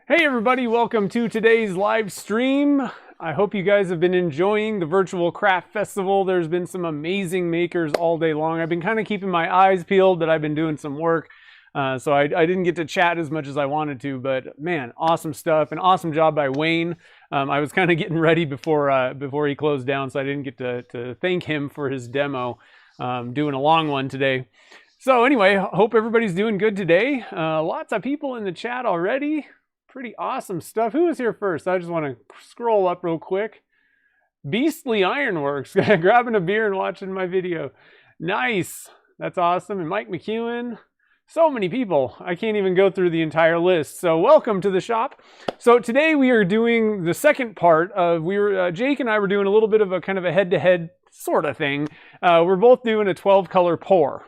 Hey everybody, welcome to today's live stream. I hope you guys have been enjoying the virtual craft festival. There's been some amazing makers all day long. I've been kind of keeping my eyes peeled, but I've been doing some work. So I didn't get to chat as much as I wanted to, but man, awesome stuff. An awesome job by Wayne. I was kind of getting ready before he closed down, so I didn't get to thank him for his demo. Doing a long one today. So anyway, hope everybody's doing good today. Lots of people in the chat already. Pretty awesome stuff. Who was here first? I just want to scroll up real quick. Beastly Ironworks, grabbing a beer and watching my video. Nice. That's awesome. And Mike McEwen. So many people. I can't even go through the entire list. So welcome to the shop. So today we are doing the second part of, Jake and I were doing a little bit of a kind of a head-to-head sort of thing. We're both doing a 12 color pour.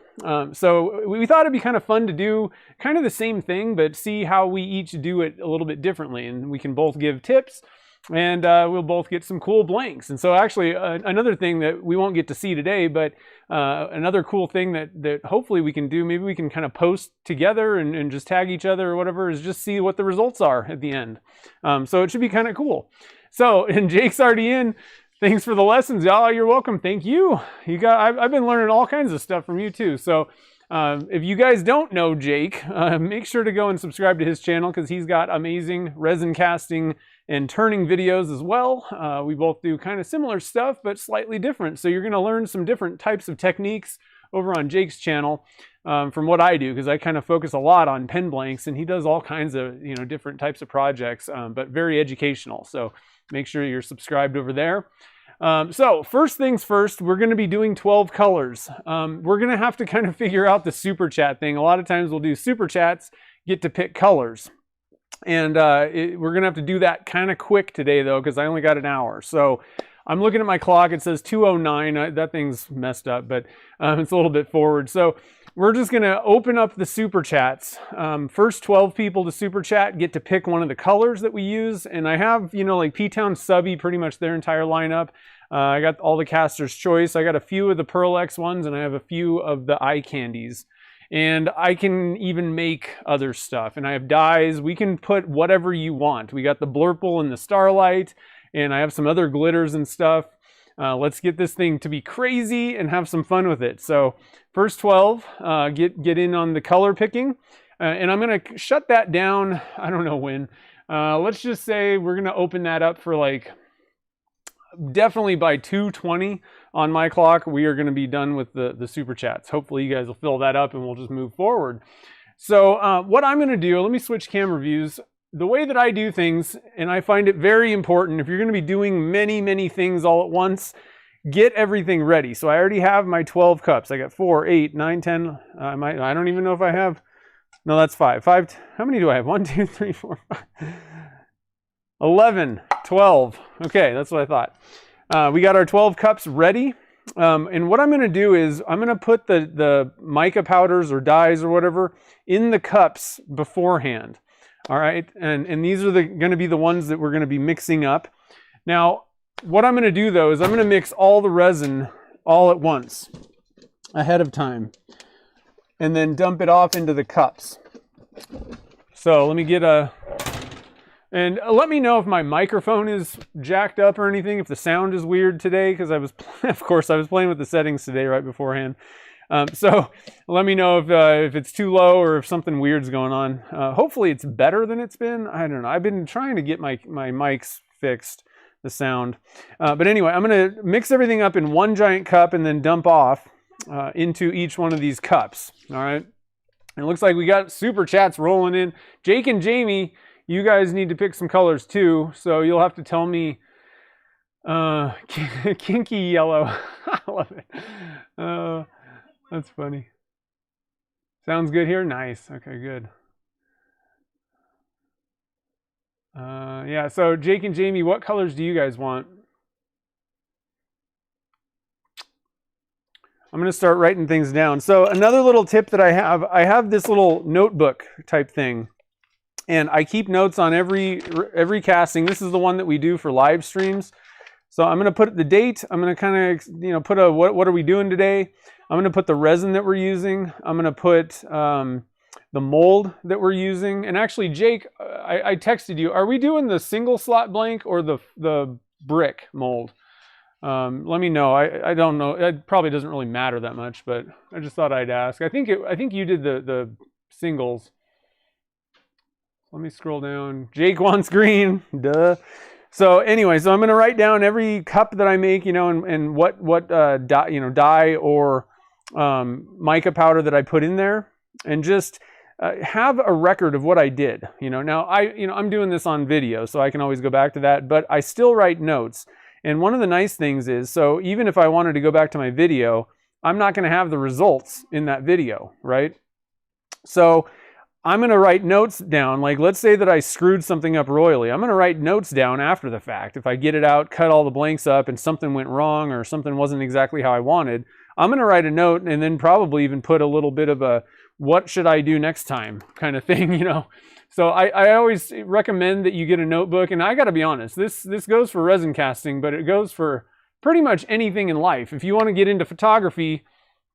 So we thought it'd be kind of fun to do kind of the same thing, but see how we each do it a little bit differently. And we can both give tips and we'll both get some cool blanks. And so actually another thing that we won't get to see today, but another cool thing that hopefully we can do, maybe we can kind of post together and just tag each other or whatever, is just see what the results are at the end. So it should be kind of cool. So, and Jake's already in. Thanks for the lessons, y'all. You're welcome. Thank you. I've been learning all kinds of stuff from you too. So if you guys don't know Jake, make sure to go and subscribe to his channel because he's got amazing resin casting and turning videos as well. We both do kind of similar stuff, but slightly different. So you're going to learn some different types of techniques over on Jake's channel from what I do, because I kind of focus a lot on pen blanks and he does all kinds of different types of projects, but very educational. So make sure you're subscribed over there. So first things first, we're going to be doing 12 colors. We're going to have to kind of figure out the super chat thing. A lot of times we'll do super chats, get to pick colors. And we're going to have to do that kind of quick today though, because I only got an hour. So I'm looking at my clock. It says 2:09. That thing's messed up, but it's a little bit forward. So we're just going to open up the super chats. First 12 people to super chat get to pick one of the colors that we use. And I have, like P-Town Subby, pretty much their entire lineup. I got all the Caster's Choice. I got a few of the Pearl X ones, and I have a few of the eye candies. And I can even make other stuff. And I have dyes. We can put whatever you want. We got the Blurple and the Starlight, and I have some other glitters and stuff. Let's get this thing to be crazy and have some fun with it. So first 12, get in on the color picking. And I'm going to shut that down. I don't know when. Let's just say we're going to open that up for definitely by 2:20 on my clock. We are going to be done with the super chats. Hopefully you guys will fill that up and we'll just move forward. So what I'm going to do, let me switch camera views. The way that I do things, and I find it very important, if you're going to be doing many, many things all at once, get everything ready. So I already have my 12 cups. I got 4, 8, 9, 10. I don't even know if I have. No, that's 5. 5. How many do I have? 1, 2, 3, 4, 5. 11, 12. Okay, that's what I thought. We got our 12 cups ready. And what I'm going to do is I'm going to put the mica powders or dyes or whatever in the cups beforehand. All right, and these are going to be the ones that we're going to be mixing up. Now, what I'm going to do though is I'm going to mix all the resin all at once, ahead of time, and then dump it off into the cups. So let me get and let me know if my microphone is jacked up or anything, if the sound is weird today, because of course I was playing with the settings today right beforehand. So let me know if it's too low or if something weird's going on. Hopefully it's better than it's been. I don't know. I've been trying to get my mics fixed, the sound. But anyway, I'm going to mix everything up in one giant cup and then dump off into each one of these cups. All right. And it looks like we got super chats rolling in. Jake and Jamie, you guys need to pick some colors too. So you'll have to tell me kinky yellow. I love it. That's funny. Sounds good here? Nice. Okay, good. Yeah, so Jake and Jamie, what colors do you guys want? I'm going to start writing things down. So another little tip that I have this little notebook type thing. And I keep notes on every casting. This is the one that we do for live streams. So I'm going to put the date. I'm going to kind of, put what are we doing today? I'm going to put the resin that we're using. I'm going to put the mold that we're using. And actually, Jake, I texted you, are we doing the single slot blank or the brick mold? Let me know. I don't know. It probably doesn't really matter that much, but I just thought I'd ask. I think you did the singles. Let me scroll down. Jake wants green. Duh. So anyway, so I'm going to write down every cup that I make, and what dye or mica powder that I put in there, and just have a record of what I did. Now I'm doing this on video, so I can always go back to that, but I still write notes. And one of the nice things is, so even if I wanted to go back to my video, I'm not going to have the results in that video, right? So I'm going to write notes down. Like, let's say that I screwed something up royally. I'm going to write notes down after the fact. If I get it out, cut all the blanks up, and something went wrong or something wasn't exactly how I wanted, I'm going to write a note and then probably even put a little bit of a, what should I do next time kind of thing, So I always recommend that you get a notebook, and I got to be honest, this goes for resin casting, but it goes for pretty much anything in life. If you want to get into photography,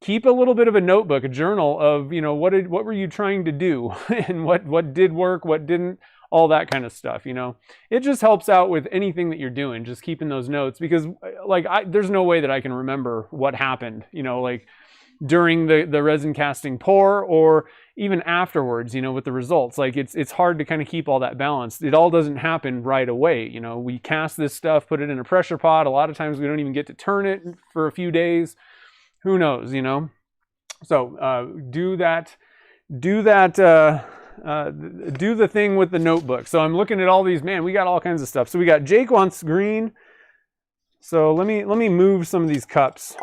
keep a little bit of a notebook, a journal of, what were you trying to do and what did work, what didn't, all that kind of stuff, It just helps out with anything that you're doing, just keeping those notes, because there's no way that I can remember what happened, like during the resin casting pour or even afterwards, with the results. Like it's hard to kind of keep all that balanced. It all doesn't happen right away. We cast this stuff, put it in a pressure pot. A lot of times we don't even get to turn it for a few days. Who knows, So do the thing with the notebook. So I'm looking at all these, man, we got all kinds of stuff. So we got Jake wants green. So let me move some of these cups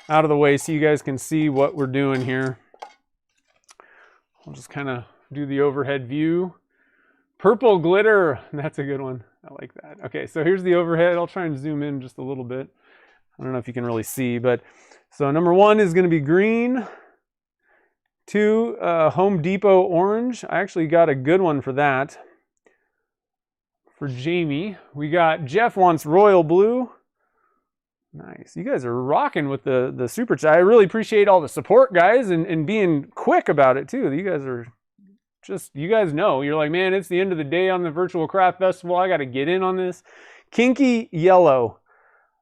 out of the way so you guys can see what we're doing here. I'll just kind of do the overhead view. Purple glitter, that's a good one. I like that. Okay, so here's the overhead. I'll try and zoom in just a little bit. I don't know if you can really see, but so number 1 is going to be green. 2, Home Depot orange. I actually got a good one for that. For Jamie, we got Jeff wants royal blue. Nice. You guys are rocking with the super chat. I really appreciate all the support, guys, and being quick about it too. You guys are just, you guys know, you're like, man, it's the end of the day on the Virtual Craft Festival. I got to get in on this. Kinky yellow.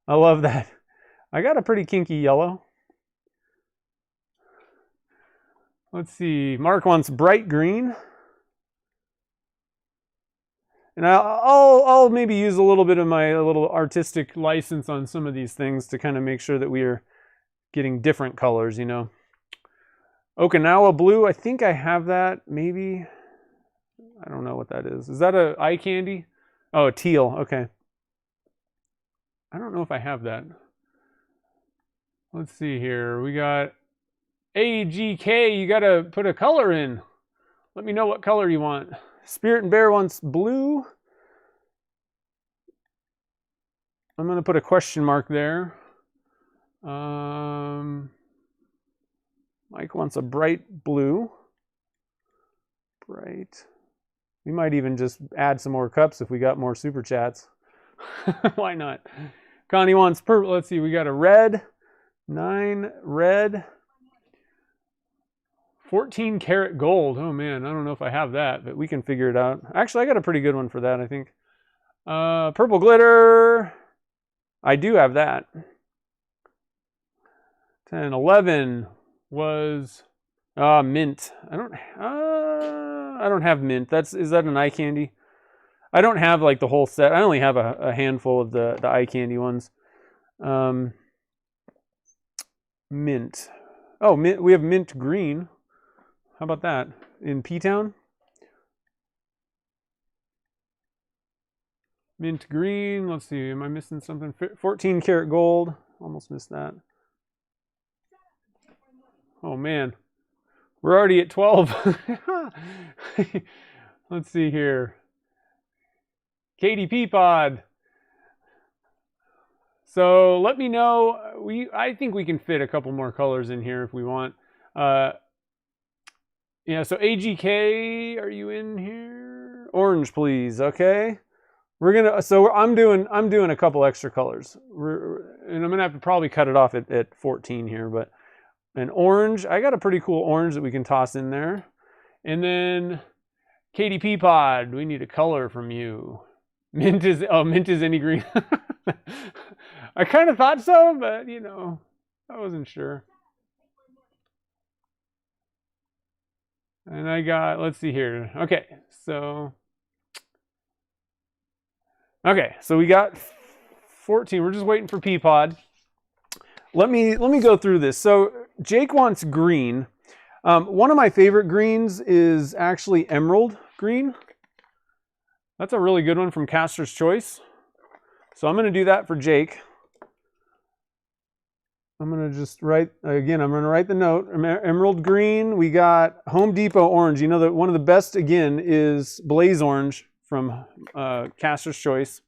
I love that. I got a pretty kinky yellow. Let's see. Mark wants bright green. And I'll maybe use a little bit of my little artistic license on some of these things to kind of make sure that we are getting different colors, Okinawa blue, I think I have that, maybe. I don't know what that is. Is that a eye candy? Oh, a teal, okay. I don't know if I have that. Let's see here. We got AGK, you got to put a color in. Let me know what color you want. Spirit and Bear wants blue. I'm going to put a question mark there. Mike wants a bright blue. Bright. We might even just add some more cups if we got more super chats. Why not? Connie wants purple. Let's see, we got a red. 9 red. 14 karat gold. Oh man, I don't know if I have that, but we can figure it out. Actually, I got a pretty good one for that, I think. Purple glitter. I do have that. 10, 11 was mint. I don't have mint. Is that an eye candy? I don't have like the whole set. I only have a handful of the eye candy ones. Mint. Oh, mint. We have mint green. How about that? In P-Town? Mint green. Let's see. Am I missing something? 14 karat gold. Almost missed that. Oh, man. We're already at 12. Let's see here. KDP pod. So let me know. I think we can fit a couple more colors in here if we want. Yeah, so AGK, are you in here? Orange, please. Okay. I'm doing a couple extra colors. And I'm gonna have to probably cut it off at 14 here, but an orange. I got a pretty cool orange that we can toss in there. And then KDP Pod, we need a color from you. Mint is any green. I kind of thought so, but you know, I wasn't sure. And I got, let's see here. Okay, so we got 14. We're just waiting for Peapod. Let me go through this. So Jake wants green. One of my favorite greens is actually emerald green. That's a really good one from Caster's Choice. So I'm going to do that for Jake. I'm going to just write, again, I'm going to write the note. Emerald green. We got Home Depot orange. You know that one of the best, again, is Blaze Orange from Caster's Choice.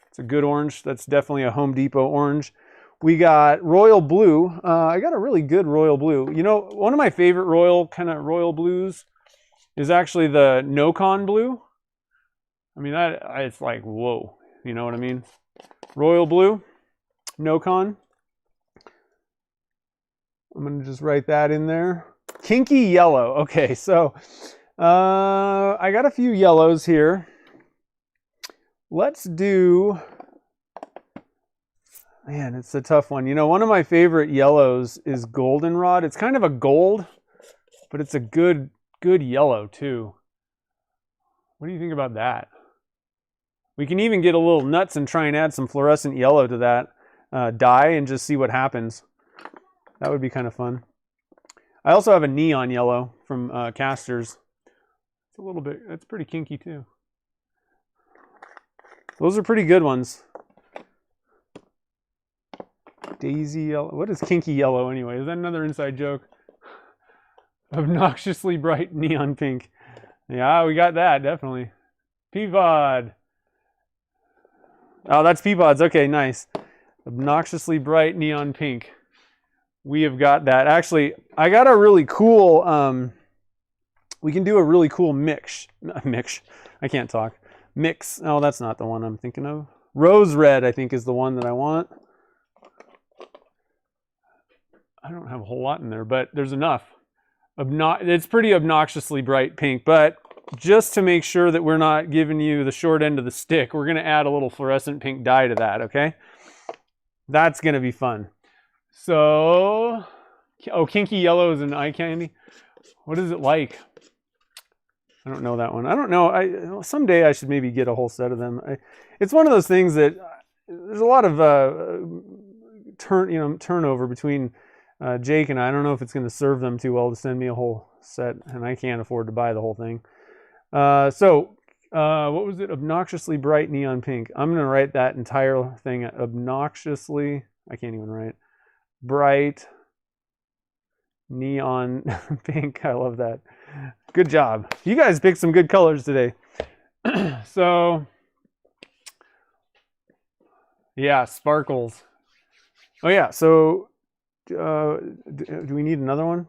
It's a good orange. That's definitely a Home Depot orange. We got Royal Blue. I got a really good Royal Blue. You know, one of my favorite royal blues is actually the No-Con blue. I mean, it's like, whoa. You know what I mean? Royal Blue, No-Con. I'm going to just write that in there. Kinky Yellow. Okay, so I got a few yellows here. Let's do... Man, it's a tough one. You know, one of my favorite yellows is Goldenrod. It's kind of a gold, but it's a good yellow too. What do you think about that? We can even get a little nuts and try and add some fluorescent yellow to that dye and just see what happens. That would be kind of fun. I also have a neon yellow from Caster's. It's a little bit, it's pretty kinky too. Those are pretty good ones. Daisy yellow. What is kinky yellow anyway? Is that another inside joke? Obnoxiously bright neon pink. Yeah, we got that, definitely. Peapod. Oh, that's Peapod's. Okay, nice. Obnoxiously bright neon pink. We have got that. Actually, I got a really cool, we can do a really cool mix. I can't talk. Mix. Oh, that's not the one I'm thinking of. Rose red, I think, is the one that I want. I don't have a whole lot in there, but there's enough. It's pretty obnoxiously bright pink, but just to make sure that we're not giving you the short end of the stick, we're going to add a little fluorescent pink dye to that, okay? That's going to be fun. So, oh, Kinky Yellow is an eye candy. What is it like? I don't know that one. I don't know. Someday I should maybe get a whole set of them. It's one of those things that there's a lot of turnover between Jake and I don't know if it's going to serve them too well to send me a whole set, and I can't afford to buy the whole thing. What was it? Obnoxiously bright neon pink. I'm going to write that entire thing obnoxiously. I can't even write. Bright neon pink. I love that. Good job. You guys picked some good colors today. So, yeah, sparkles. Oh yeah, so do we need another one?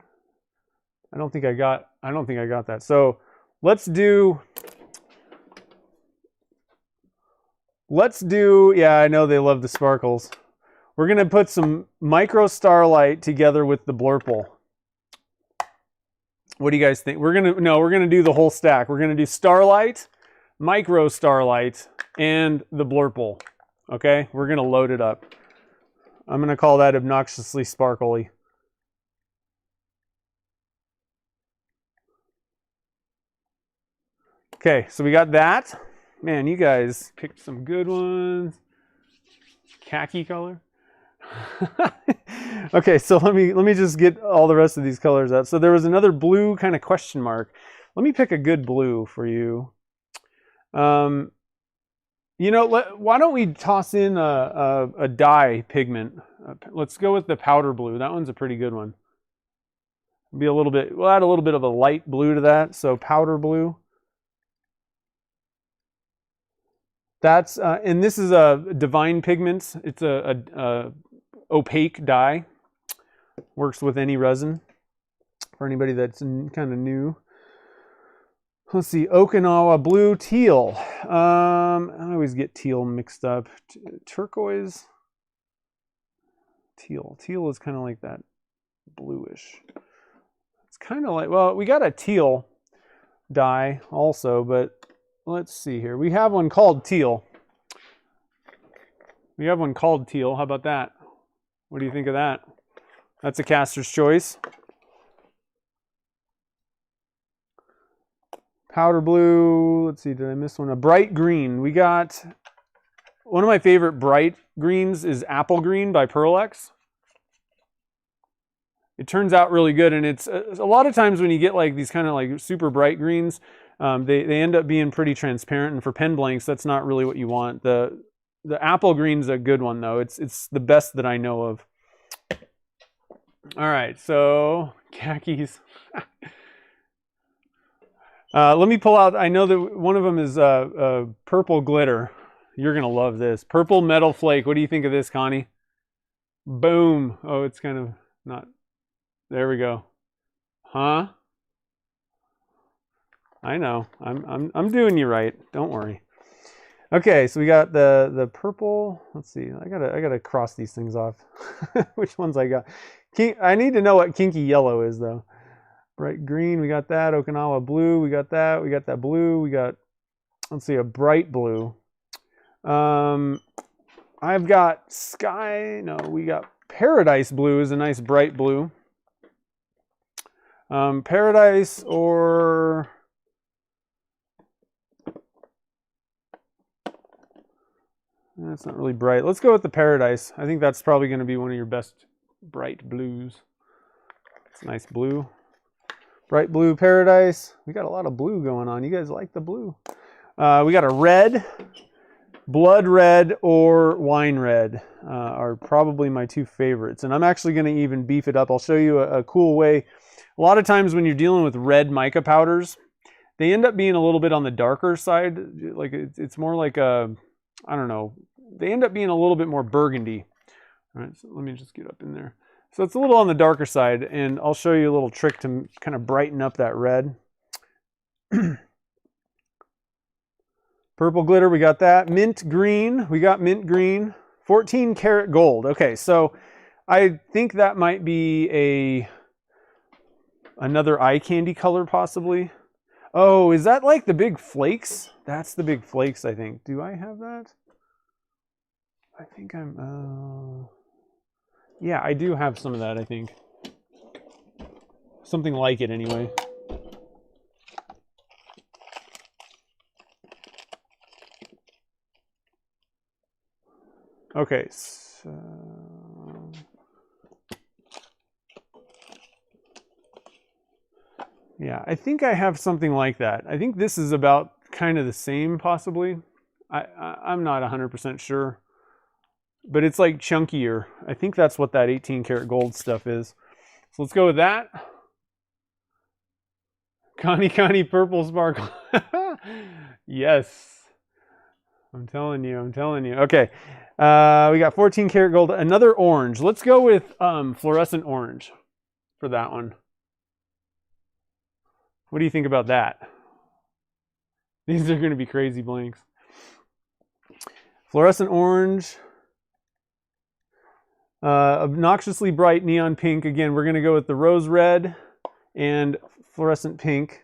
I don't think I got that. So let's do, yeah, I know they love the sparkles. We're gonna put some micro starlight together with the blurple. What do you guys think? We're gonna do the whole stack. We're gonna do starlight, micro starlight, and the blurple. Okay, we're gonna load it up. I'm gonna call that obnoxiously sparkly. Okay, so we got that. Man, you guys picked some good ones. Khaki color. Okay, so let me just get all the rest of these colors out. So there was another blue kind of question mark. Let me pick a good blue for you. You know, why don't we toss in a dye pigment? Let's go with the powder blue. That one's a pretty good one. We'll add a little bit of a light blue to that. So powder blue. That's and this is a Divine Pigments. It's a opaque dye. Works with any resin. For anybody that's kind of new. Let's see, Okinawa blue, teal. I always get teal mixed up. Turquoise, teal. Teal is kind of like that bluish. It's kind of like, well, we got a teal dye also, but let's see here. We have one called teal. We have one called teal. How about that? What do you think of that? That's a caster's choice. Powder blue. Let's see, did I miss one? A bright green. We got one of my favorite bright greens is apple green by Pearl-Ex. It turns out really good, and it's a lot of times when you get like these kind of like super bright greens, they end up being pretty transparent, and for pen blanks, that's not really what you want. The apple green's a good one though. It's the best that I know of. All right, so khakis. Let me pull out, I know that one of them is purple glitter. You're gonna love this. Purple metal flake. What do you think of this, Connie? Boom. Oh, it's kind of not, there we go. Huh? I know, I'm doing you right, don't worry. Okay, so we got the purple. Let's see. I gotta cross these things off. Which ones I got? I need to know what kinky yellow is though. Bright green. We got that. Okinawa blue. We got that. We got that blue. We got. Let's see, a bright blue. I've got sky. No, we got paradise blue. Is a nice bright blue. Paradise or. That's not really bright. Let's go with the paradise. I think that's probably going to be one of your best bright blues. It's a nice blue. Bright blue paradise. We got a lot of blue going on. You guys like the blue? We got a red. Blood red or wine red are probably my two favorites. And I'm actually going to even beef it up. I'll show you a cool way. A lot of times when you're dealing with red mica powders, they end up being a little bit on the darker side. Like it's more like a, I don't know, they end up being a little bit more burgundy. All right, so let me just get up in there. So it's a little on the darker side, and I'll show you a little trick to kind of brighten up that red. Purple glitter, we got that. Mint green, we got mint green. 14 karat gold. Okay, so I think that might be another eye candy color possibly. Oh, is that like the big flakes? That's the big flakes, I think. Do I have that? I think I'm, yeah, I do have some of that, I think. Something like it anyway. Okay, so... yeah, I think I have something like that. I think this is about kind of the same, possibly. I'm not 100% sure. But it's like chunkier. I think that's what that 18 karat gold stuff is. So let's go with that. Connie purple sparkle. Yes. I'm telling you. Okay. We got 14 karat gold. Another orange. Let's go with fluorescent orange for that one. What do you think about that? These are going to be crazy blanks. Fluorescent orange. Obnoxiously bright neon pink. Again, we're going to go with the rose red and fluorescent pink.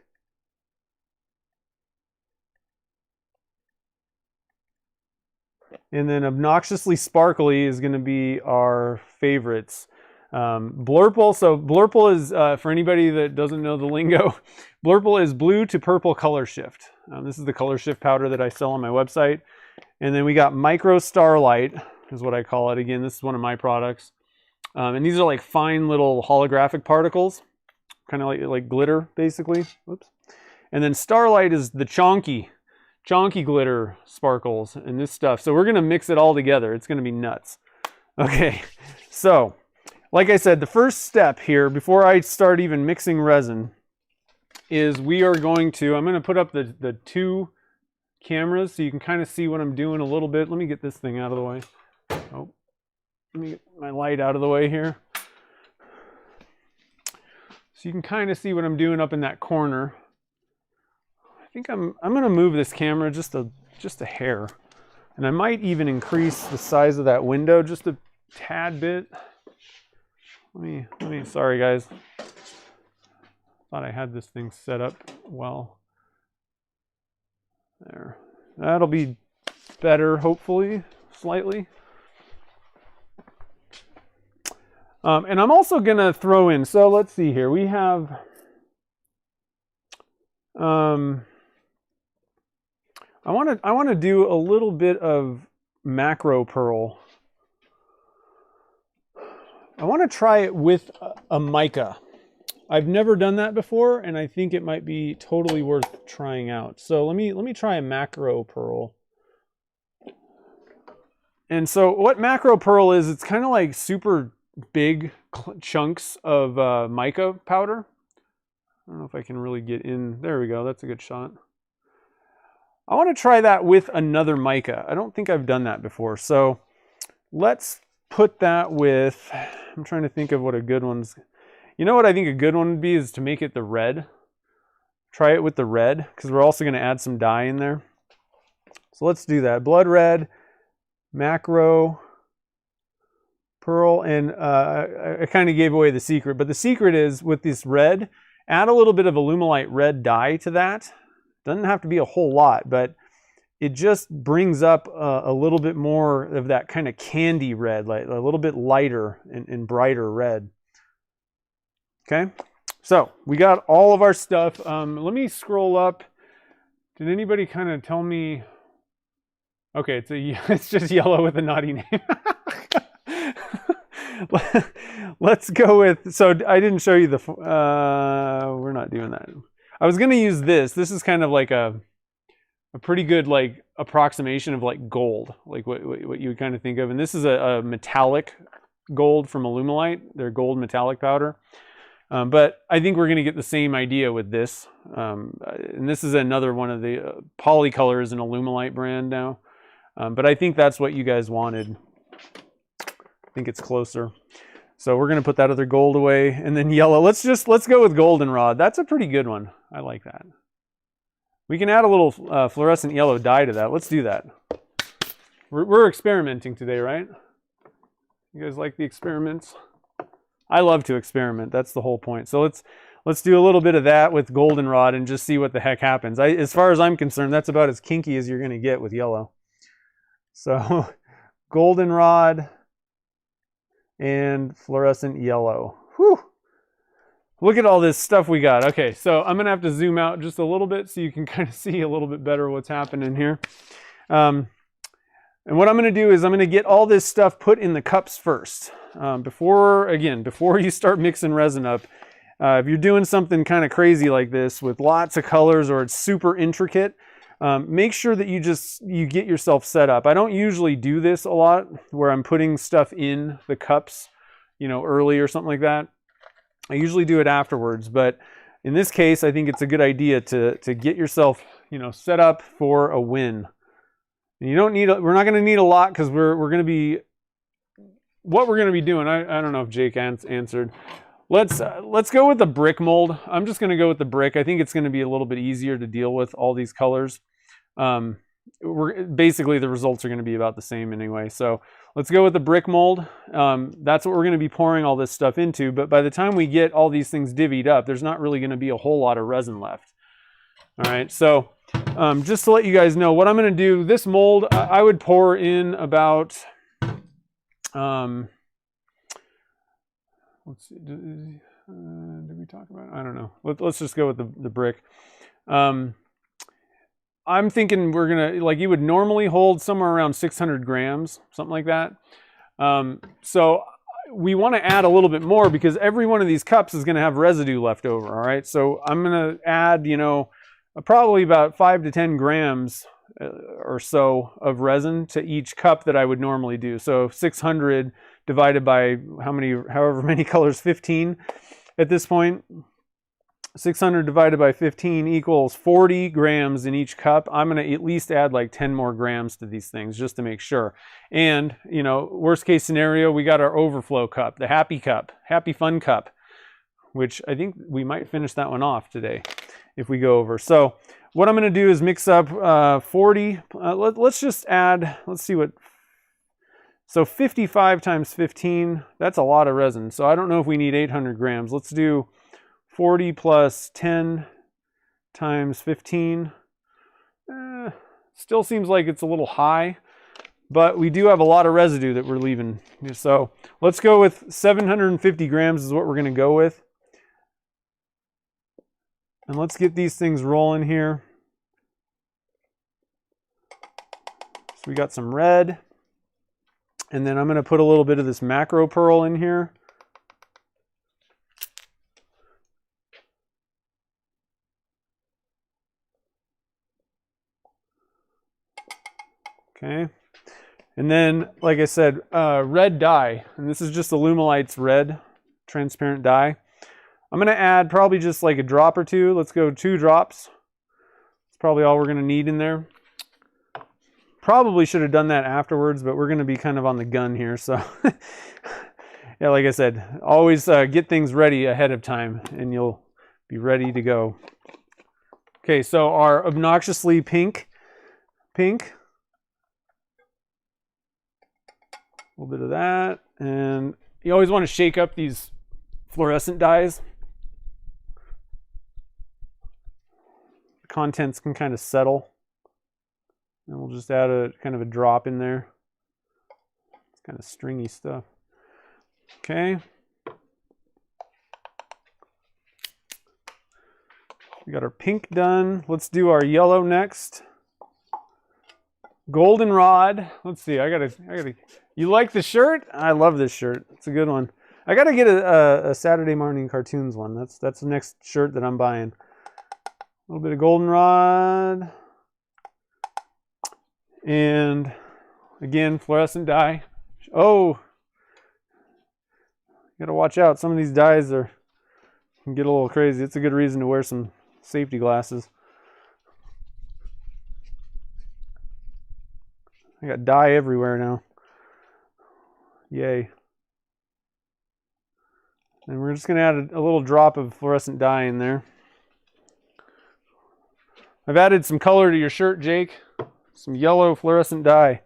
And then obnoxiously sparkly is going to be our favorites. Blurple. So Blurple is, for anybody that doesn't know the lingo, Blurple is blue to purple color shift. This is the color shift powder that I sell on my website. And then we got Micro Starlight is what I call it. Again, this is one of my products. And these are like fine little holographic particles, kind of like glitter, basically. Whoops. And then Starlight is the chonky glitter sparkles and this stuff. So we're going to mix it all together. It's going to be nuts. Okay, so like I said, the first step here, before I start even mixing resin, is we are going to, I'm going to put up the two cameras so you can kind of see what I'm doing a little bit. Let me get this thing out of the way. Oh, let me get my light out of the way here. So you can kind of see what I'm doing up in that corner. I think I'm going to move this camera just a hair. And I might even increase the size of that window just a tad bit. Let me, sorry guys. Thought I had this thing set up well. There. That'll be better, hopefully, slightly. And I'm also going to throw in, so let's see here. We have, I want to do a little bit of macro pearl. I want to try it with a mica. I've never done that before, and I think it might be totally worth trying out. So let me try a macro pearl. And so what macro pearl is, it's kind of like super big chunks of mica powder. I don't know if I can really get in. There we go. That's a good shot. I want to try that with another mica. I don't think I've done that before. So let's put that with, I'm trying to think of what a good one's. You know what I think a good one would be is to make it the red. Try it with the red, because we're also going to add some dye in there. So let's do that. Blood red, macro pearl, and I kind of gave away the secret, but the secret is with this red, add a little bit of Alumilite red dye to that. Doesn't have to be a whole lot, but it just brings up a little bit more of that kind of candy red, like a little bit lighter and brighter red. Okay, so we got all of our stuff. Let me scroll up. Did anybody kind of tell me? Okay, it's just yellow with a naughty name. Let's go with, so I didn't show you the, we're not doing that. I was going to use this. This is kind of like a pretty good like approximation of like gold, like what you would kind of think of. And this is a metallic gold from Alumilite, their gold metallic powder. But I think we're going to get the same idea with this. And this is another one of the Polycolor is an Alumilite brand now. But I think that's what you guys wanted. I think it's closer. So we're going to put that other gold away, and then yellow. Let's go with goldenrod. That's a pretty good one. I like that. We can add a little fluorescent yellow dye to that. Let's do that. We're experimenting today, right? You guys like the experiments? I love to experiment. That's the whole point. So let's do a little bit of that with goldenrod and just see what the heck happens. As far as I'm concerned, that's about as kinky as you're going to get with yellow. So goldenrod and fluorescent yellow. Whew. Look at all this stuff we got. Okay, so I'm going to have to zoom out just a little bit so you can kind of see a little bit better what's happening here. And what I'm going to do is I'm going to get all this stuff put in the cups first. Before you start mixing resin up, if you're doing something kind of crazy like this with lots of colors or it's super intricate, make sure that you get yourself set up. I don't usually do this a lot where I'm putting stuff in the cups, early or something like that. I usually do it afterwards, but in this case, I think it's a good idea to get yourself, set up for a win. And we're not going to need a lot because we're going to be, what we're going to be doing. I don't know if Jake answered. Let's go with the brick mold. I'm just going to go with the brick. I think it's going to be a little bit easier to deal with all these colors. Basically the results are going to be about the same anyway. So let's go with the brick mold. That's what we're going to be pouring all this stuff into. But by the time we get all these things divvied up, there's not really going to be a whole lot of resin left. All right. So just to let you guys know what I'm going to do, this mold, I would pour in about, let's see, did we talk about it? I don't know. Let's just go with the brick. I'm thinking we're gonna, like, you would normally hold somewhere around 600 grams, something like that. So we want to add a little bit more because every one of these cups is going to have residue left over. All right. So I'm going to add, probably about 5 to 10 grams or so of resin to each cup that I would normally do. So 600 divided by however many colors, 15 at this point. 600 divided by 15 equals 40 grams in each cup. I'm going to at least add like 10 more grams to these things just to make sure. And, worst case scenario, we got our overflow cup, the happy fun cup, which I think we might finish that one off today if we go over. So what I'm going to do is mix up 40. Let's just add, let's see what. So 55 times 15, that's a lot of resin. So I don't know if we need 800 grams. Let's do 40 plus 10 times 15. Still seems like it's a little high, but we do have a lot of residue that we're leaving. So let's go with 750 grams is what we're going to go with. And let's get these things rolling here. So we got some red. And then I'm going to put a little bit of this macro pearl in here. Okay. And then, like I said, red dye. And this is just Alumilite's red transparent dye. I'm going to add probably just like a drop or two. Let's go 2 drops. That's probably all we're going to need in there. Probably should have done that afterwards, but we're going to be kind of on the gun here. So, yeah, like I said, always get things ready ahead of time and you'll be ready to go. Okay, so our obnoxiously pink. A little bit of that, and you always want to shake up these fluorescent dyes. The contents can kind of settle, and we'll just add a kind of a drop in there. It's kind of stringy stuff. Okay. We got our pink done. Let's do our yellow next. Goldenrod. Let's see. I gotta. You like the shirt? I love this shirt. It's a good one. I gotta get a Saturday Morning Cartoons one. That's the next shirt that I'm buying. A little bit of goldenrod, and again fluorescent dye. Oh, you gotta watch out. Some of these dyes can get a little crazy. It's a good reason to wear some safety glasses. I got dye everywhere now. Yay. And we're just going to add a little drop of fluorescent dye in there. I've added some color to your shirt, Jake. Some yellow fluorescent dye.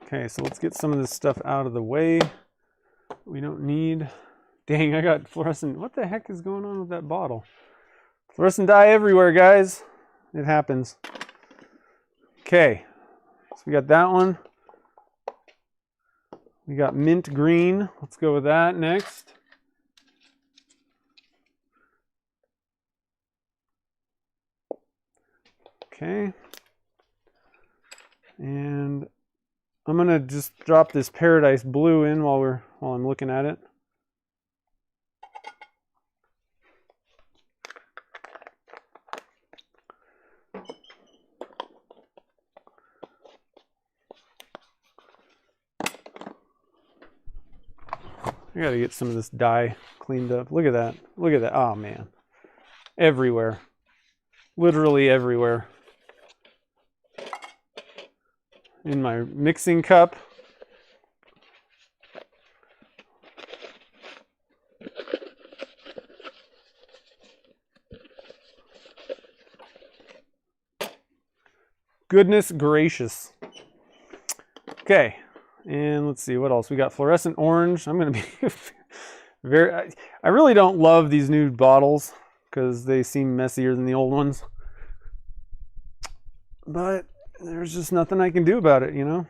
Okay, so let's get some of this stuff out of the way. We don't need... Dang, I got fluorescent... What the heck is going on with that bottle? Fluorescent dye everywhere, guys. It happens. Okay, so we got that one. We got mint green. Let's go with that next. Okay. And I'm gonna just drop this Paradise Blue in while I'm looking at it. I gotta get some of this dye cleaned up. Look at that. Look at that. Oh man. Everywhere. Literally everywhere. In my mixing cup. Goodness gracious. Okay. And let's see what else. We got fluorescent orange. I'm going to be I really don't love these new bottles because they seem messier than the old ones. But there's just nothing I can do about it, you know?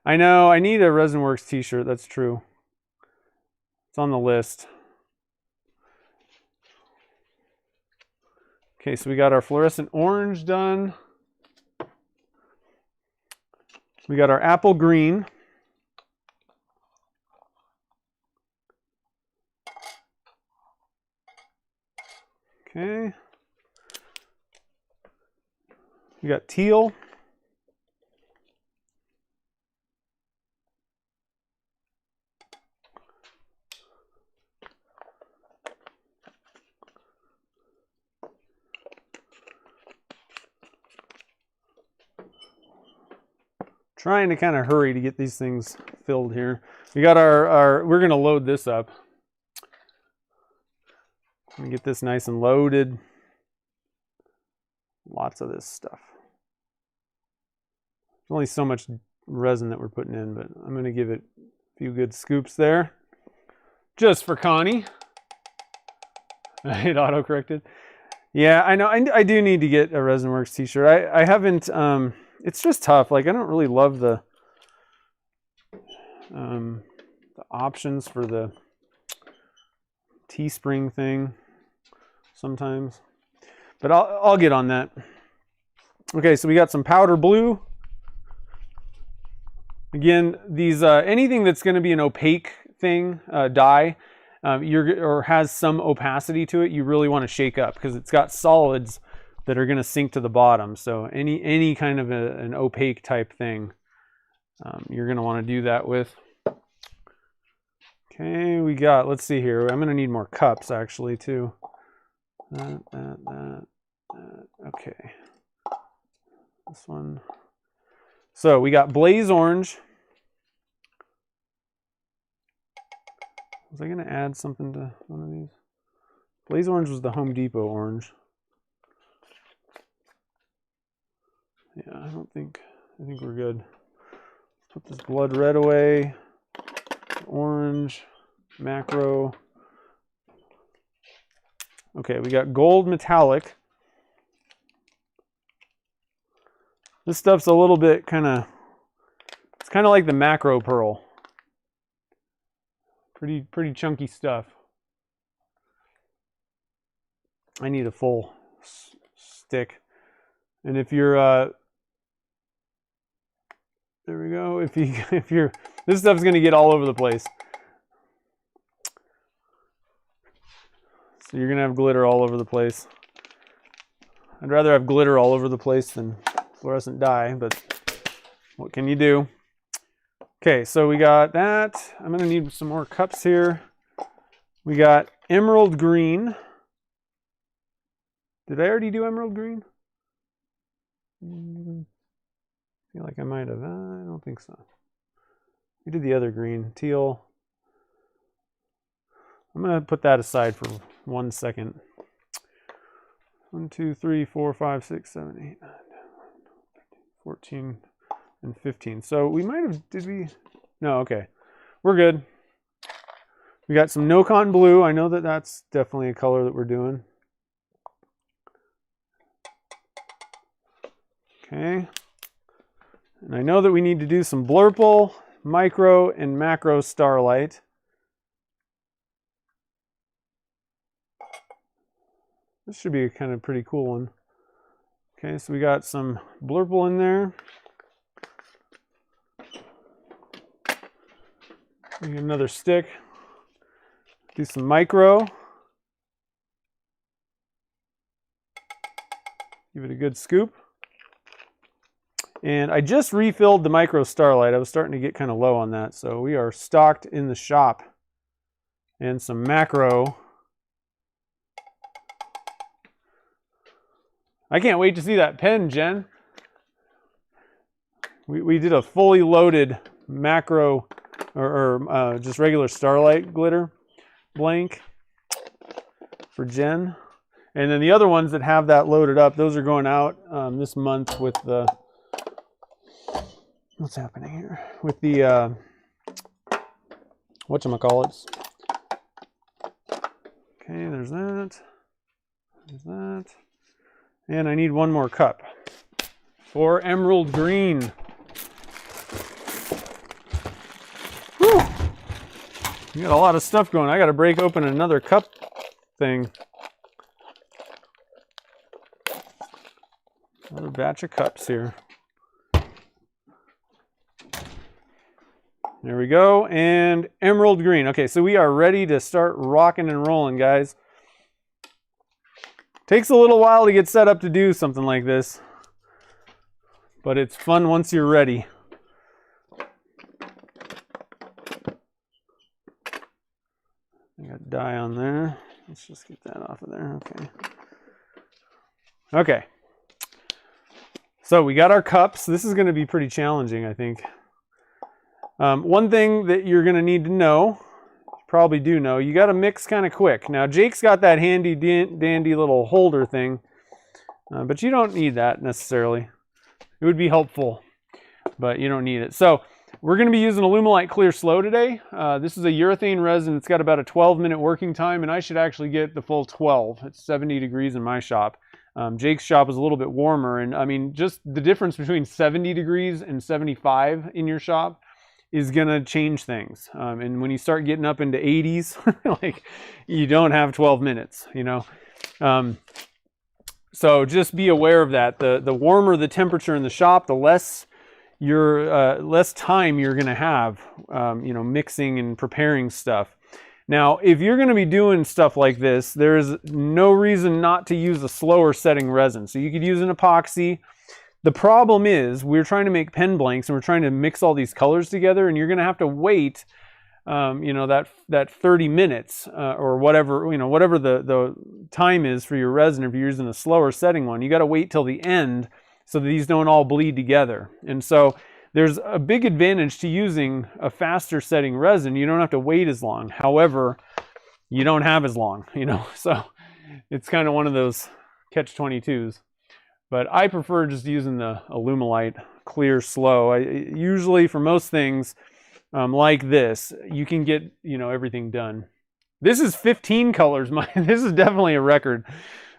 I know, I need a Resin Works t-shirt, that's true. It's on the list. Okay, so we got our fluorescent orange done. We got our apple green. Okay. We got teal. Trying to kind of hurry to get these things filled here. We got we're going to load this up. Get this nice and loaded. Lots of this stuff. There's only so much resin that we're putting in, but I'm going to give it a few good scoops there. Just for Connie. It auto-corrected. Yeah, I know. I do need to get a ResinWorks t-shirt. I haven't, it's just tough. Like, I don't really love the options for the Teespring thing sometimes. But I'll get on that. Okay, so we got some powder blue. Again, these anything that's going to be an opaque thing, dye, or has some opacity to it, you really want to shake up because it's got solids that are going to sink to the bottom. So any kind of an opaque type thing, you're going to want to do that with. Okay, we got, let's see here. I'm going to need more cups actually too. That. Okay. This one. So we got Blaze Orange. Was I going to add something to one of these? Blaze Orange was the Home Depot orange. Yeah, I think we're good. Let's put this blood red away. Orange, macro. Okay, we got gold metallic. This stuff's a little bit it's kind of like the macro pearl. Pretty chunky stuff. I need a full stick. And if you're, there we go. If you're, this stuff's gonna get all over the place. So you're gonna have glitter all over the place. I'd rather have glitter all over the place than fluorescent dye, but what can you do? Okay, so we got that. I'm gonna need some more cups here. We got emerald green. Did I already do emerald green? I feel like I might have. I don't think so. We did the other green, teal. I'm gonna put that aside for 1 second. 1, 2, 3, 4, 5, 6, 7, 8, 9, 10, 14, and 15. So we might have, did we? No, okay. We're good. We got some No-Con blue. I know that that's definitely a color that we're doing. Okay. And I know that we need to do some blurple, micro, and macro starlight. This should be a kind of pretty cool one. Okay, so we got some blurple in there. We get another stick. Do some micro. Give it a good scoop. And I just refilled the micro starlight. I was starting to get kind of low on that, so we are stocked in the shop. And some macro. I can't wait to see that pen, Jen. We did a fully loaded macro or just regular starlight glitter blank for Jen. And then the other ones that have that loaded up, those are going out this month with the, what's happening here? With the, whatchamacallits. Okay, there's that. There's that. And I need one more cup for emerald green. Whew. You got a lot of stuff going. I got to break open another cup thing. Another batch of cups here. There we go. And emerald green. Okay, so we are ready to start rocking and rolling, guys. Takes a little while to get set up to do something like this, but it's fun once you're ready. I got dye on there. Let's just get that off of there. Okay. Okay. So we got our cups. This is going to be pretty challenging, I think. One thing that you're going to need to know, probably do know, you got to mix kind of quick. Now Jake's got that handy dandy little holder thing, but you don't need that necessarily. It would be helpful. but you don't need it. So we're going to be using Alumilite Clear Slow today. This is a urethane resin. It's got about a 12-minute working time, and I should actually get the full 12. It's 70 degrees in my shop. Jake's shop is a little bit warmer, and I mean, just the difference between 70 degrees and 75 in your shop is going to change things. And when you start getting up into 80s, like, you don't have 12 minutes, you know. So just be aware of that. The warmer the temperature in the shop, the less time you're going to have, you know, mixing and preparing stuff. Now, if you're going to be doing stuff like this, there's no reason not to use a slower setting resin. So you could use an epoxy. The problem is we're trying to make pen blanks and we're trying to mix all these colors together, and you're going to have to wait, you know, that 30 minutes or whatever, you know, whatever the time is for your resin. If you're using a slower setting one, you got to wait till the end so that these don't all bleed together. And so there's a big advantage to using a faster setting resin. You don't have to wait as long. However, you don't have as long, you know, so it's kind of one of those catch-22s. But I prefer just using the Alumilite Clear Slow. Usually for most things like this, you can get, you know, everything done. This is 15 colors. This is definitely a record.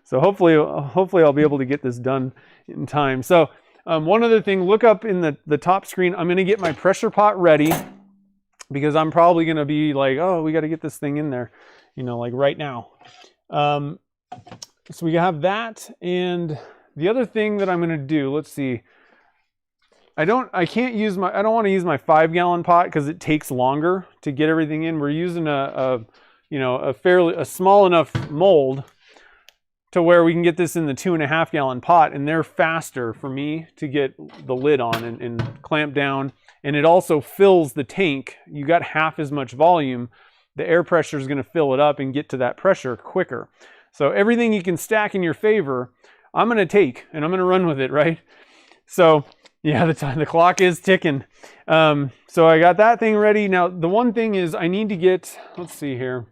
So hopefully I'll be able to get this done in time. So one other thing, look up in the top screen. I'm going to get my pressure pot ready because I'm probably going to be like, oh, we got to get this thing in there, you know, like right now. So we have that, and the other thing that I'm going to do, let's see. I don't want to use my 5-gallon pot because it takes longer to get everything in. We're using a small enough mold to where we can get this in the 2.5-gallon pot, and they're faster for me to get the lid on and clamp down. And it also fills the tank. You got half as much volume. The air pressure is going to fill it up and get to that pressure quicker. So everything you can stack in your favor, I'm going to take, and I'm going to run with it, right? So yeah, the clock is ticking. So I got that thing ready. Now, the one thing is I need to get, let's see here.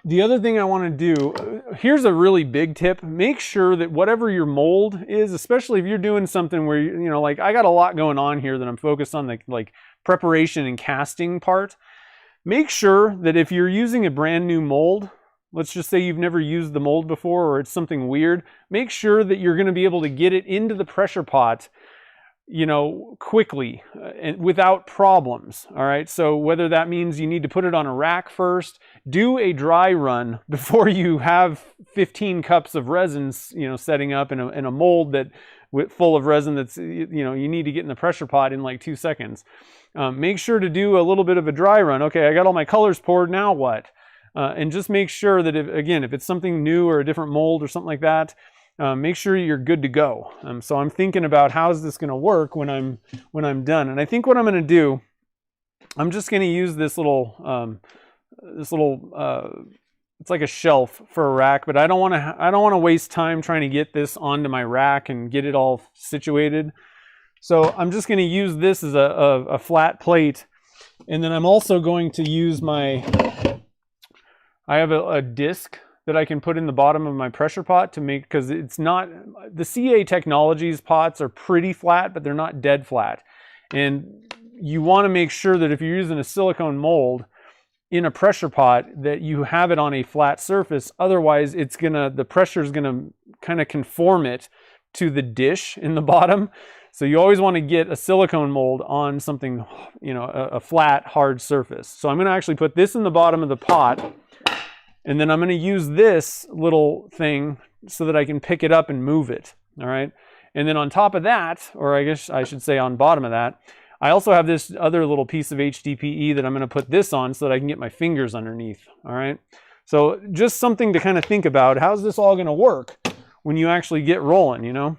The other thing I want to do, here's a really big tip. Make sure that whatever your mold is, especially if you're doing something where, you know, like I got a lot going on here that I'm focused on, the like preparation and casting part. Make sure that if you're using a brand new mold, let's just say you've never used the mold before or it's something weird, make sure that you're going to be able to get it into the pressure pot, you know, quickly and without problems. All right. So whether that means you need to put it on a rack first, do a dry run before you have 15 cups of resins, you know, setting up in a mold that full of resin that's, you know, you need to get in the pressure pot in like 2 seconds. Make sure to do a little bit of a dry run. Okay, I got all my colors poured. Now what? And just make sure that if it's something new or a different mold or something like that, make sure you're good to go. So I'm thinking about how is this going to work when I'm done. And I think what I'm going to do, I'm just going to use this little it's like a shelf for a rack, but I don't want to waste time trying to get this onto my rack and get it all situated. So I'm just going to use this as a flat plate, and then I'm also going to use I have a disc that I can put in the bottom of my pressure pot to make, because it's not, the CA Technologies pots are pretty flat, but they're not dead flat. And you want to make sure that if you're using a silicone mold in a pressure pot, that you have it on a flat surface. Otherwise, the pressure is gonna kind of conform it to the dish in the bottom. So you always want to get a silicone mold on something, you know, a flat, hard surface. So I'm going to actually put this in the bottom of the pot, and then I'm going to use this little thing so that I can pick it up and move it. All right. And then on top of that, or I guess I should say on bottom of that, I also have this other little piece of HDPE that I'm going to put this on so that I can get my fingers underneath. All right. So just something to kind of think about. How's this all going to work when you actually get rolling, you know?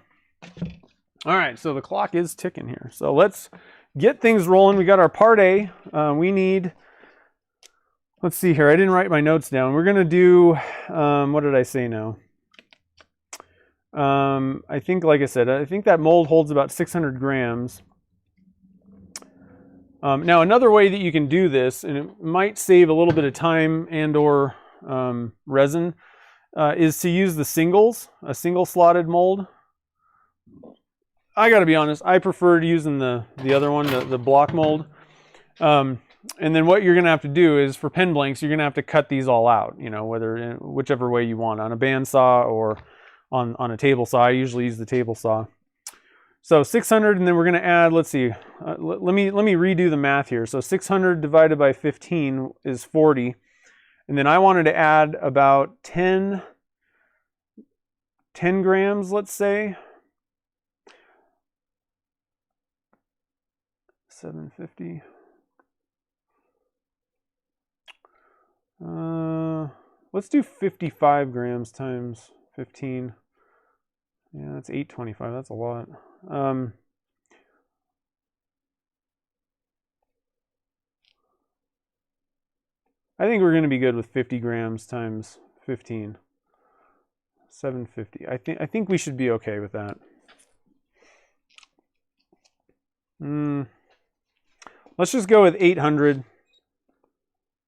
All right, so the clock is ticking here. So let's get things rolling. We got our part A. We need, let's see here. I didn't write my notes down. We're going to do, what did I say now? I think, like I said, I think that mold holds about 600 grams. Now, another way that you can do this, and it might save a little bit of time and or resin, is to use the singles, a single slotted mold. I gotta be honest, I preferred using the other one, the block mold. And then what you're gonna have to do is for pen blanks, you're gonna have to cut these all out, you know, whichever way you want, on a bandsaw or on a table saw. I usually use the table saw. So 600, and then we're gonna add, let's see, let me redo the math here. So 600 divided by 15 is 40. And then I wanted to add about 10 grams, let's say. 750. Let's do 55 grams times 15. Yeah, that's 825. That's a lot. I think we're going to be good with 50 grams times 15. 750. I think we should be okay with that. Let's just go with 800.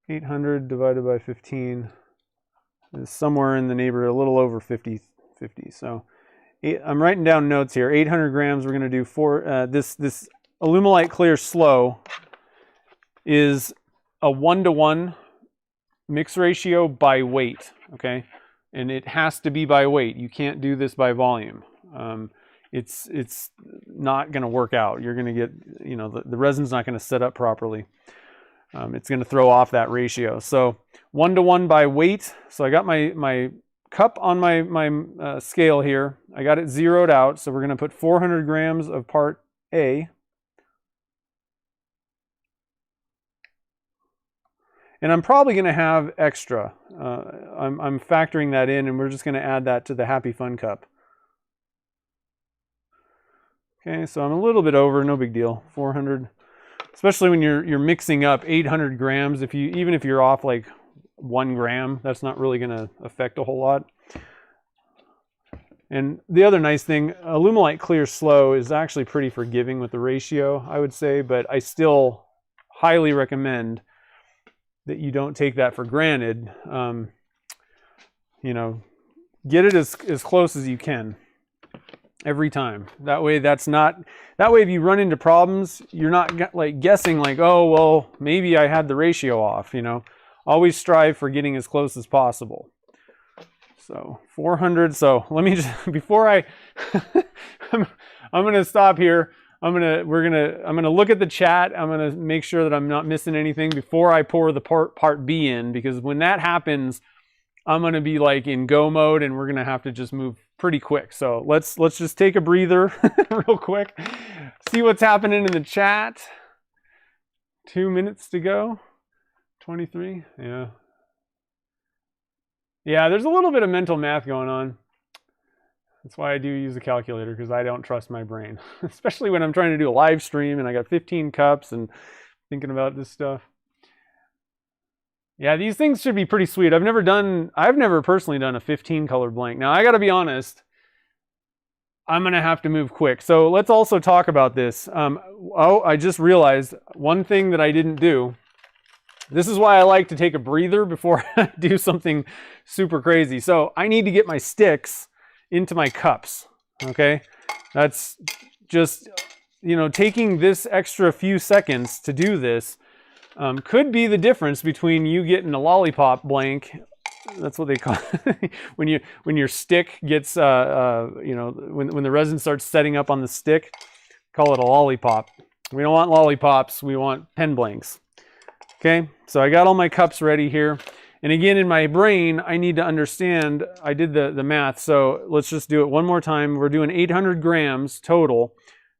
800 divided by 15 is somewhere in the neighborhood, a little over 50. So I'm writing down notes here. 800 grams. We're going to do this Alumilite Clear Slow is a 1-to-1 mix ratio by weight. Okay, and it has to be by weight. You can't do this by volume. It's not going to work out. You're going to get, you know, the resin's not going to set up properly. It's going to throw off that ratio. So 1-to-1 by weight. So I got my cup on my scale here. I got it zeroed out. So we're going to put 400 grams of part A. And I'm probably going to have extra. I'm factoring that in, and we're just going to add that to the Happy Fun cup. Okay, so I'm a little bit over, no big deal. 400, especially when you're mixing up 800 grams. Even if you're off like 1 gram, that's not really going to affect a whole lot. And the other nice thing, Alumilite Clear Slow is actually pretty forgiving with the ratio, I would say, but I still highly recommend that you don't take that for granted. You know, get it as close as you can every time. That way if you run into problems, you're not like guessing like, oh, well, maybe I had the ratio off, you know. Always strive for getting as close as possible. So 400. So let me just, before I'm going to stop here. I'm going to look at the chat. I'm going to make sure that I'm not missing anything before I pour the part B in, because when that happens, I'm going to be like in go mode, and we're going to have to just move pretty quick. So let's just take a breather real quick. See what's happening in the chat. 2 minutes to go. 23. Yeah. Yeah, there's a little bit of mental math going on. That's why I do use a calculator, because I don't trust my brain, especially when I'm trying to do a live stream and I got 15 cups and thinking about this stuff. Yeah, these things should be pretty sweet. I've never personally done a 15 color blank. Now I got to be honest, I'm going to have to move quick. So let's also talk about this. I just realized one thing that I didn't do. This is why I like to take a breather before I do something super crazy. So I need to get my sticks into my cups. Okay, that's just, you know, taking this extra few seconds to do this could be the difference between you getting a lollipop blank. That's what they call it. when your stick gets you know, when the resin starts setting up on the stick, call it a lollipop. We don't want lollipops, we want pen blanks. Okay, so I got all my cups ready here. And again, in my brain, I need to understand, I did the math, so let's just do it one more time. We're doing 800 grams total,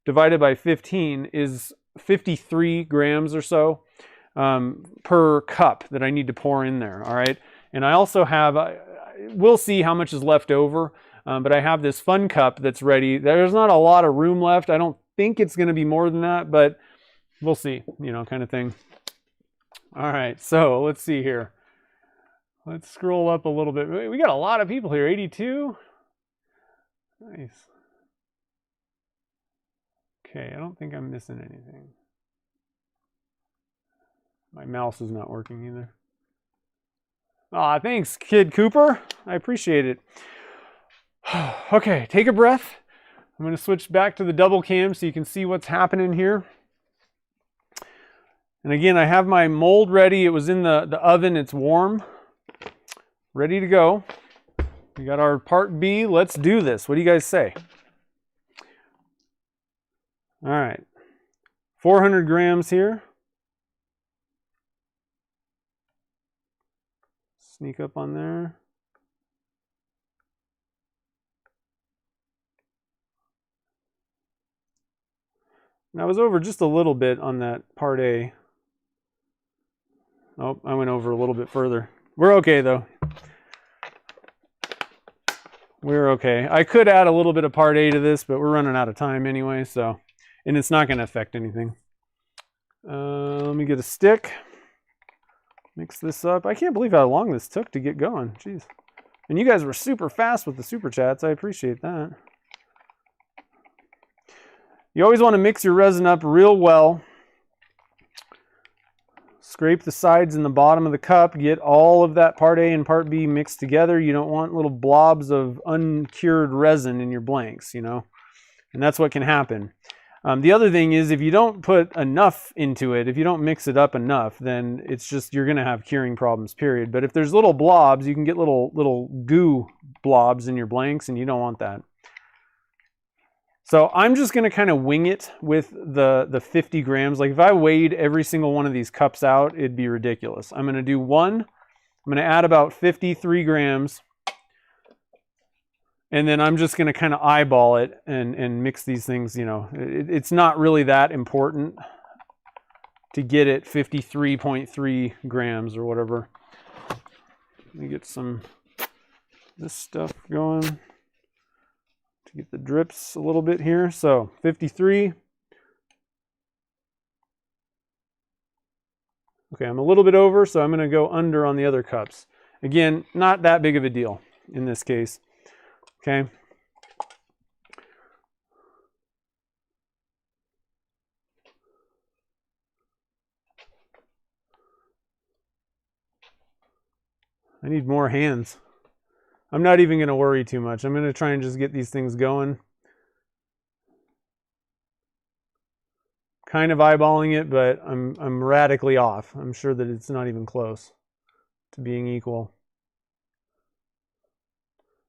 divided by 15 is 53 grams or so per cup that I need to pour in there, all right? And I also have, we'll see how much is left over, but I have this fun cup that's ready. There's not a lot of room left. I don't think it's going to be more than that, but we'll see, you know, kind of thing. All right, so let's see here. Let's scroll up a little bit. We got a lot of people here. 82. Nice. Okay, I don't think I'm missing anything. My mouse is not working either. Aw, thanks, Kid Cooper. I appreciate it. Okay, take a breath. I'm going to switch back to the double cam so you can see what's happening here. And again, I have my mold ready. It was in the oven. It's warm. Ready to go. We got our part B. Let's do this. What do you guys say? All right. 400 grams here. Sneak up on there. And I was over just a little bit on that part A. Oh, I went over a little bit further. We're okay though. We're okay. I could add a little bit of part A to this, but we're running out of time anyway, so, and it's not going to affect anything. Let me get a stick. Mix this up. I can't believe how long this took to get going. Jeez. And you guys were super fast with the super chats. I appreciate that. You always want to mix your resin up real well. Scrape the sides and the bottom of the cup. Get all of that part A and part B mixed together. You don't want little blobs of uncured resin in your blanks, you know. And that's what can happen. The other thing is if you don't put enough into it, if you don't mix it up enough, then it's just, you're going to have curing problems, period. But if there's little blobs, you can get little goo blobs in your blanks, and you don't want that. So I'm just going to kind of wing it with the 50 grams. Like if I weighed every single one of these cups out, it'd be ridiculous. I'm going to do one. I'm going to add about 53 grams. And then I'm just going to kind of eyeball it and mix these things, you know. It's not really that important to get it 53.3 grams or whatever. Let me get some this stuff going to get the drips a little bit here. So 53. Okay, I'm a little bit over, so I'm going to go under on the other cups. Again, not that big of a deal in this case. Okay. I need more hands. I'm not even going to worry too much. I'm going to try and just get these things going. Kind of eyeballing it, but I'm radically off. I'm sure that it's not even close to being equal.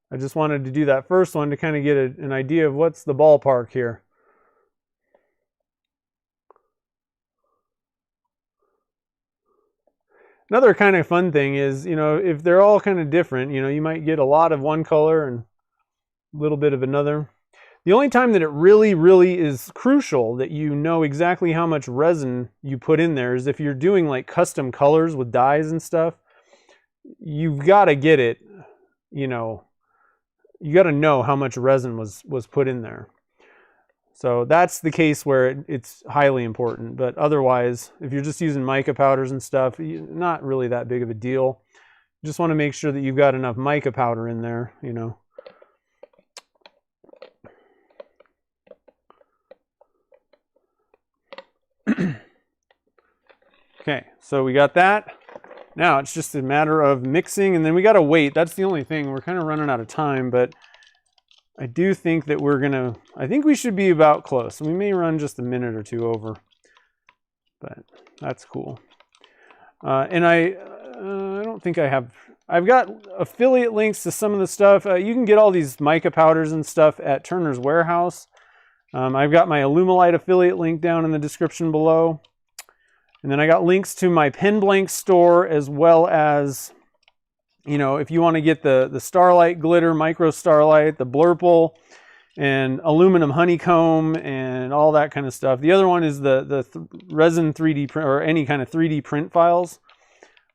I just wanted to do that first one to kind of get an idea of what's the ballpark here. Another kind of fun thing is, you know, if they're all kind of different, you know, you might get a lot of one color and a little bit of another. The only time that it really, really is crucial that you know exactly how much resin you put in there is if you're doing like custom colors with dyes and stuff. You've got to get it, you know, you got to know how much resin was put in there. So that's the case where it's highly important. But otherwise, if you're just using mica powders and stuff, not really that big of a deal. You just want to make sure that you've got enough mica powder in there, you know. Okay, so we got that. Now it's just a matter of mixing, and then we got to wait. That's the only thing. We're kind of running out of time, but I do think that I think we should be about close. We may run just a minute or two over, but that's cool. And I don't think I've got affiliate links to some of the stuff. You can get all these mica powders and stuff at Turner's Warehouse. I've got my Alumilite affiliate link down in the description below. And then I got links to my pen blank store, as well as, you know, if you want to get the Starlight glitter, micro Starlight, the Blurple, and aluminum honeycomb, and all that kind of stuff. The other one is the resin 3D print, or any kind of 3D print files.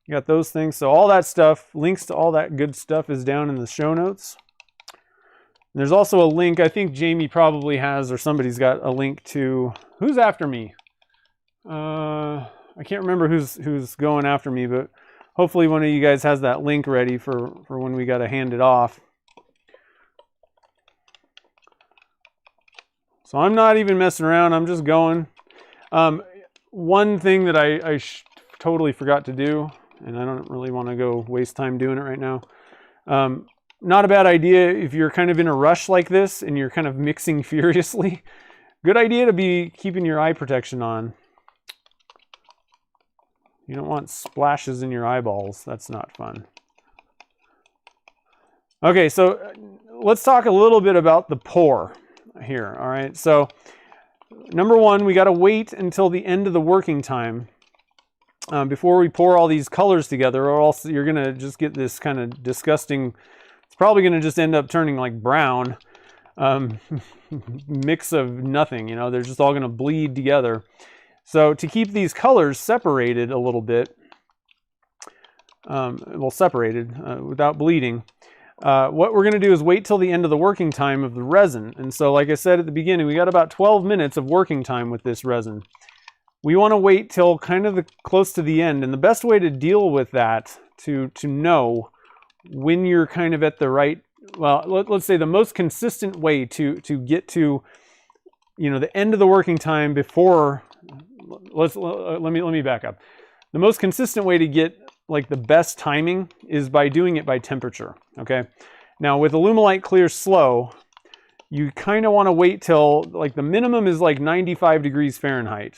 You got those things. So all that stuff, links to all that good stuff is down in the show notes. And there's also a link, I think Jamie probably has, or somebody's got a link to, who's after me? I can't remember who's going after me, but hopefully one of you guys has that link ready for when we got to hand it off. So I'm not even messing around. I'm just going. One thing that I totally forgot to do, and I don't really want to go waste time doing it right now. not a bad idea if you're kind of in a rush like this and you're kind of mixing furiously. Good idea to be keeping your eye protection on. You don't want splashes in your eyeballs. That's not fun. Okay, so let's talk a little bit about the pour here, all right? So number one, we got to wait until the end of the working time before we pour all these colors together, or else you're going to just get this kind of disgusting, it's probably going to just end up turning like brown mix of nothing, you know, they're just all going to bleed together. So to keep these colors separated a little bit, well, separated without bleeding, what we're going to do is wait till the end of the working time of the resin. And so, like I said at the beginning, we got about 12 minutes of working time with this resin. We want to wait till kind of close to the end. And the best way to deal with that, to know when you're kind of at the right, well, let's say the most consistent way to get to, you know, the end of the working time before, let me back up. The most consistent way to get like the best timing is by doing it by temperature, okay? Now with Alumilite Clear Slow, you kind of want to wait till, like the minimum is like 95 degrees Fahrenheit.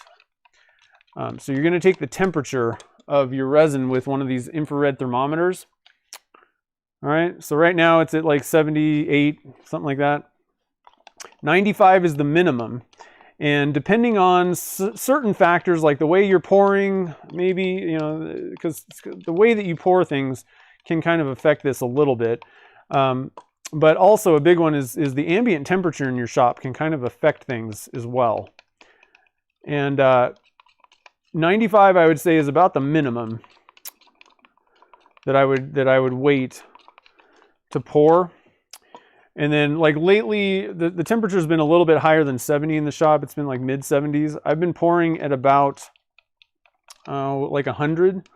So you're going to take the temperature of your resin with one of these infrared thermometers. All right, so right now it's at like 78, something like that. 95 is the minimum. And depending on certain factors, like the way you're pouring, maybe, you know, because the way that you pour things can kind of affect this a little bit. But also a big one is the ambient temperature in your shop can kind of affect things as well. And 95, I would say, is about the minimum that I would wait to pour. And then like lately, the temperature's been a little bit higher than 70 in the shop. It's been like mid 70s. I've been pouring at about like 100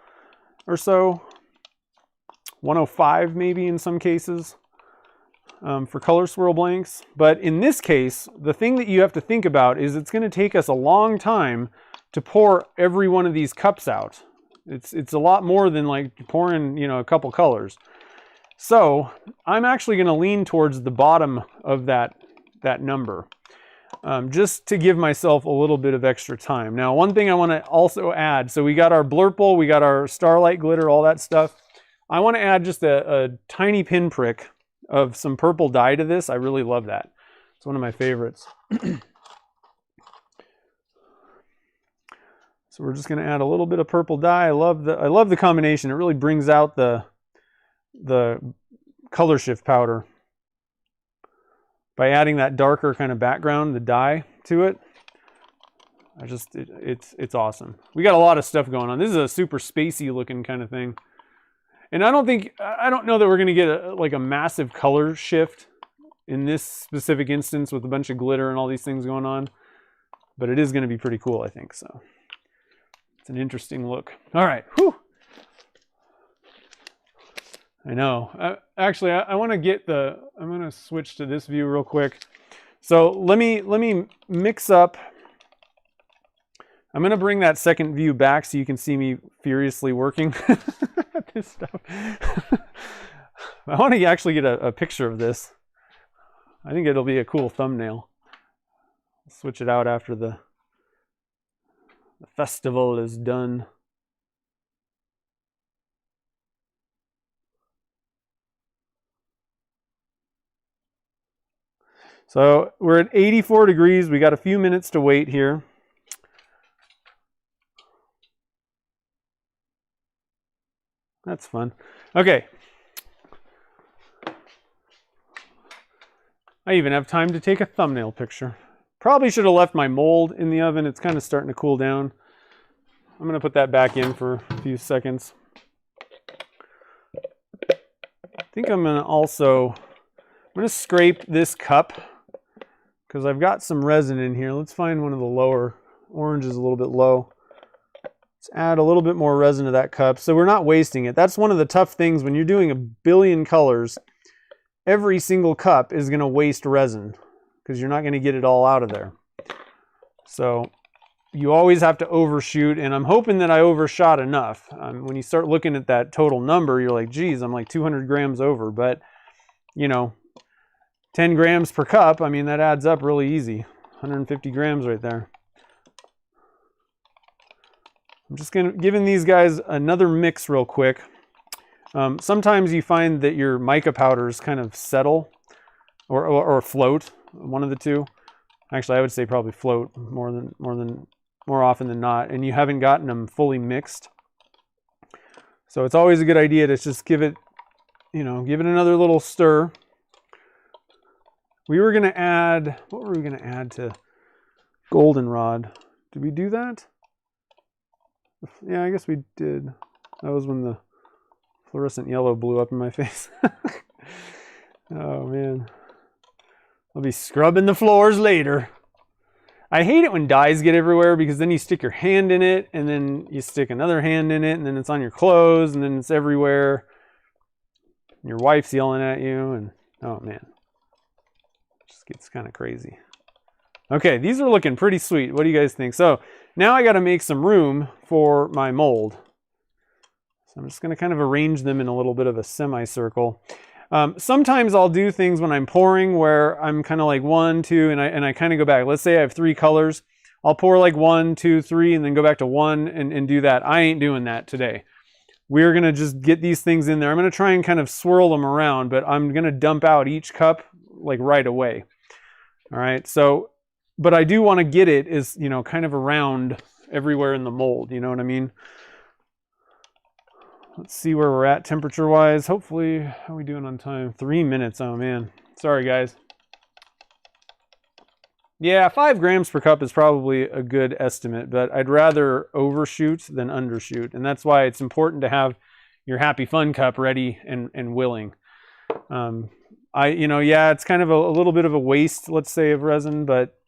or so, 105 maybe in some cases for color swirl blanks. But in this case, the thing that you have to think about is it's going to take us a long time to pour every one of these cups out. It's a lot more than like pouring, you know, a couple colors. So I'm actually going to lean towards the bottom of that number, just to give myself a little bit of extra time. Now, one thing I want to also add, so we got our blurple, we got our starlight glitter, all that stuff. I want to add just a tiny pinprick of some purple dye to this. I really love that. It's one of my favorites. So we're just going to add a little bit of purple dye. I love the combination. It really brings out the color shift powder by adding that darker kind of background, the dye to it. It's awesome. We got a lot of stuff going on. This is a super spacey looking kind of thing. And I don't know that we're going to get like a massive color shift in this specific instance with a bunch of glitter and all these things going on, but it is going to be pretty cool, I think. So it's an interesting look. All right. Whew. I know. Actually, I want to I'm going to switch to this view real quick. So let me mix up. I'm going to bring that second view back so you can see me furiously working this stuff. I want to actually get a picture of this. I think it'll be a cool thumbnail. I'll switch it out after the festival is done. So we're at 84 degrees. We got a few minutes to wait here. That's fun. Okay. I even have time to take a thumbnail picture. Probably should have left my mold in the oven. It's kind of starting to cool down. I'm going to put that back in for a few seconds. I think I'm going to scrape this cup because I've got some resin in here. Let's find one of the lower. Orange is a little bit low. Let's add a little bit more resin to that cup so we're not wasting it. That's one of the tough things when you're doing a billion colors. Every single cup is going to waste resin because you're not going to get it all out of there. So you always have to overshoot, and I'm hoping that I overshot enough. When you start looking at that total number, you're like, geez, I'm like 200 grams over. But you know, 10 grams per cup, I mean, that adds up really easy. 150 grams right there. I'm just giving these guys another mix real quick. Sometimes you find that your mica powders kind of settle or float, one of the two. Actually, I would say probably float more often than not, and you haven't gotten them fully mixed. So it's always a good idea to just give it, you know, give it another little stir. We were going to add, what were we going to add to goldenrod? Did we do that? Yeah, I guess we did. That was when the fluorescent yellow blew up in my face. Oh man. I'll be scrubbing the floors later. I hate it when dyes get everywhere, because then you stick your hand in it and then you stick another hand in it and then it's on your clothes and then it's everywhere. Your wife's yelling at you and oh man. It just gets kind of crazy. Okay, these are looking pretty sweet. What do you guys think? So now I got to make some room for my mold. So I'm just going to kind of arrange them in a little bit of a semicircle. Sometimes I'll do things when I'm pouring where I'm kind of like 1, 2, and I kind of go back. Let's say I have 3 colors. I'll pour like 1, 2, 3, and then go back to 1 and do that. I ain't doing that today. We're going to just get these things in there. I'm going to try and kind of swirl them around, but I'm going to dump out each cup like right away. All right, so, but I do want to get it is, you know, kind of around everywhere in the mold. You know what I mean? Let's see where we're at temperature-wise. Hopefully, how are we doing on time? 3 minutes. Oh, man. Sorry, guys. Yeah, 5 grams per cup is probably a good estimate, but I'd rather overshoot than undershoot. And that's why it's important to have your Happy Fun cup ready and willing. You know, yeah, it's kind of a little bit of a waste, let's say, of resin, but,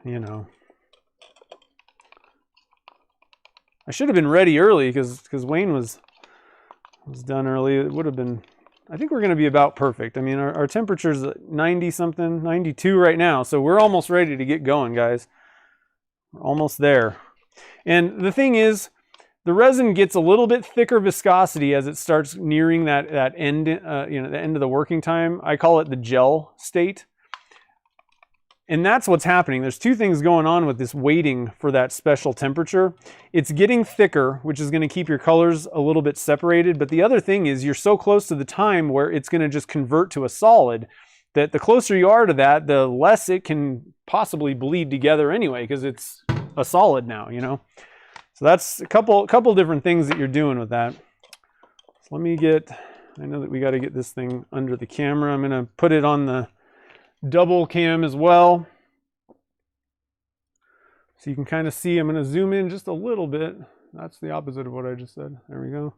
you know. I should have been ready early because Wayne was done early. It would have been, I think we're going to be about perfect. I mean, our temperature's 90 something, 92 right now. So we're almost ready to get going, guys. We're almost there. And the thing is, the resin gets a little bit thicker viscosity as it starts nearing that end, you know, the end of the working time. I call it the gel state. And that's what's happening. There's 2 things going on with this waiting for that special temperature. It's getting thicker, which is going to keep your colors a little bit separated. But the other thing is you're so close to the time where it's going to just convert to a solid that the closer you are to that, the less it can possibly bleed together anyway, because it's a solid now, you know. So that's a couple different things that you're doing with that. So let me get, I know that we got to get this thing under the camera. I'm going to put it on the double cam as well, so you can kind of see. I'm going to zoom in just a little bit. That's the opposite of what I just said. There we go.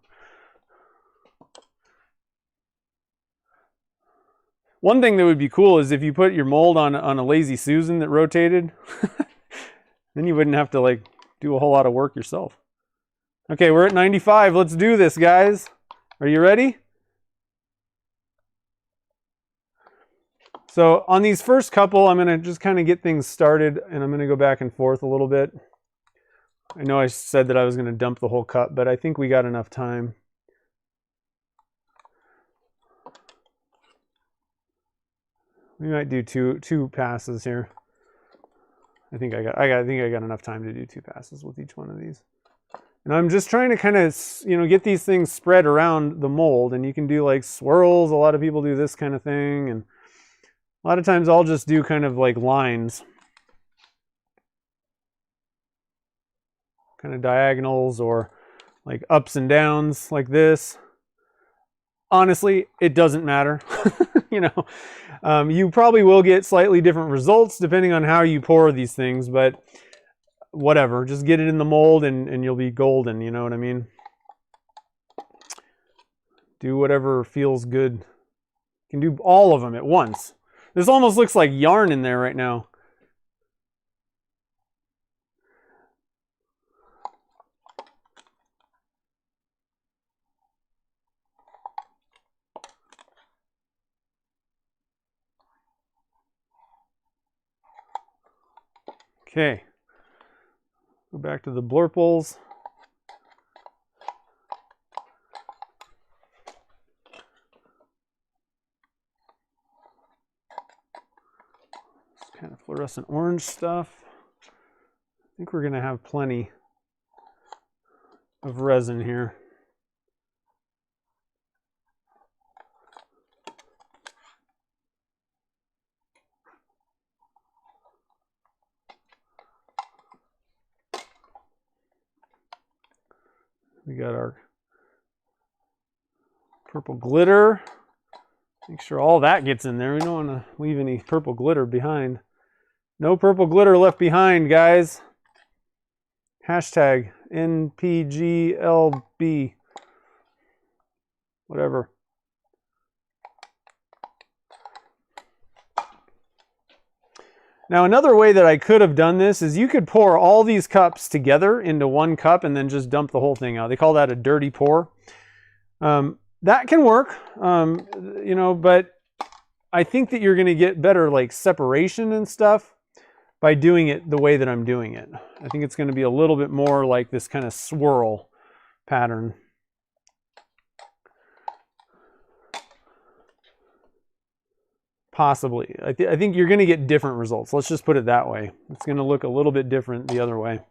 One thing that would be cool is if you put your mold on a Lazy Susan that rotated. Then you wouldn't have to like do a whole lot of work yourself. Okay, we're at 95. Let's do this, guys. Are you ready? So on these first couple, I'm going to just kind of get things started, and I'm going to go back and forth a little bit. I know I said that I was going to dump the whole cup, but I think we got enough time. We might do two passes here. I think I got enough time to do 2 passes with each one of these. And I'm just trying to kind of, you know, get these things spread around the mold, and you can do like swirls. A lot of people do this kind of thing, and a lot of times I'll just do kind of like lines, kind of diagonals or like ups and downs like this. Honestly, it doesn't matter. You know, you probably will get slightly different results depending on how you pour these things, but whatever, just get it in the mold and you'll be golden, you know what I mean? Do whatever feels good. You can do all of them at once. This almost looks like yarn in there right now. Okay. Go back to the blurples. kind of fluorescent orange stuff. I think we're going to have plenty of resin here. We got our purple glitter. Make sure all that gets in there. We don't want to leave any purple glitter behind. No purple glitter left behind, guys. Hashtag NPGLB. Whatever. Now, another way that I could have done this is you could pour all these cups together into one cup and then just dump the whole thing out. They call that a dirty pour. That can work, you know, but I think that you're going to get better like separation and stuff by doing it the way that I'm doing it. I think it's going to be a little bit more like this kind of swirl pattern. Possibly. I think you're going to get different results. Let's just put it that way. It's going to look a little bit different the other way.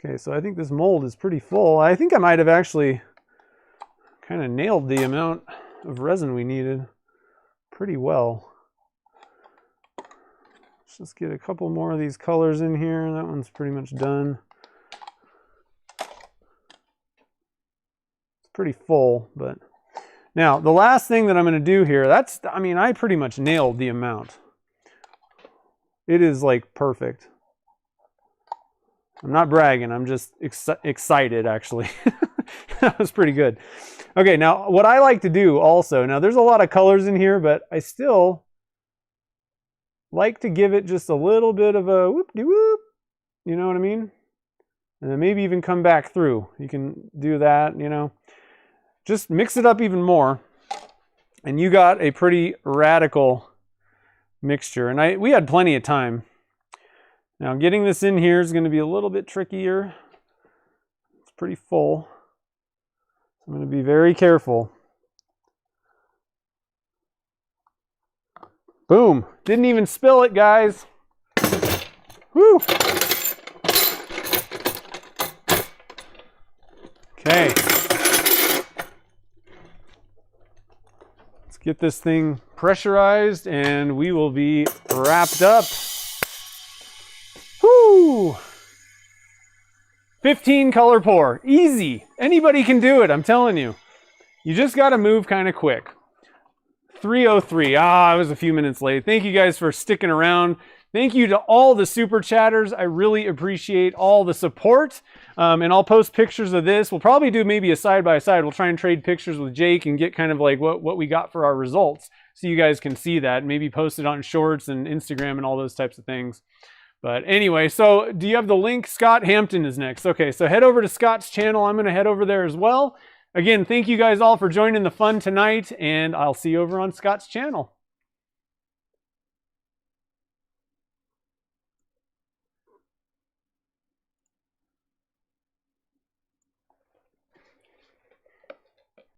Okay, so I think this mold is pretty full. I think I might have actually kind of nailed the amount of resin we needed pretty well. Let's just get a couple more of these colors in here. That one's pretty much done. Pretty full, but now the last thing that I'm going to do here, I mean, I pretty much nailed the amount. It is like perfect. I'm not bragging, I'm just excited actually. That was pretty good. Okay, now what I like to do also, now there's a lot of colors in here, but I still like to give it just a little bit of a whoop-de-whoop, you know what I mean? And then maybe even come back through. You can do that, you know. Just mix it up even more, and you got a pretty radical mixture. And we had plenty of time. Now getting this in here is going to be a little bit trickier. It's pretty full. I'm going to be very careful. Boom! Didn't even spill it, guys. Woo! Okay. Get this thing pressurized and we will be wrapped up. Whoo! 15 color pour. Easy. Anybody can do it, I'm telling you. You just got to move kind of quick. 3:03. I was a few minutes late. Thank you guys for sticking around. Thank you to all the super chatters. I really appreciate all the support. And I'll post pictures of this. We'll probably do maybe a side-by-side. We'll try and trade pictures with Jake and get kind of like what we got for our results so you guys can see that. Maybe post it on Shorts and Instagram and all those types of things. But anyway, so do you have the link? Scott Hampton is next. Okay, so head over to Scott's channel. I'm going to head over there as well. Again, thank you guys all for joining the fun tonight, and I'll see you over on Scott's channel.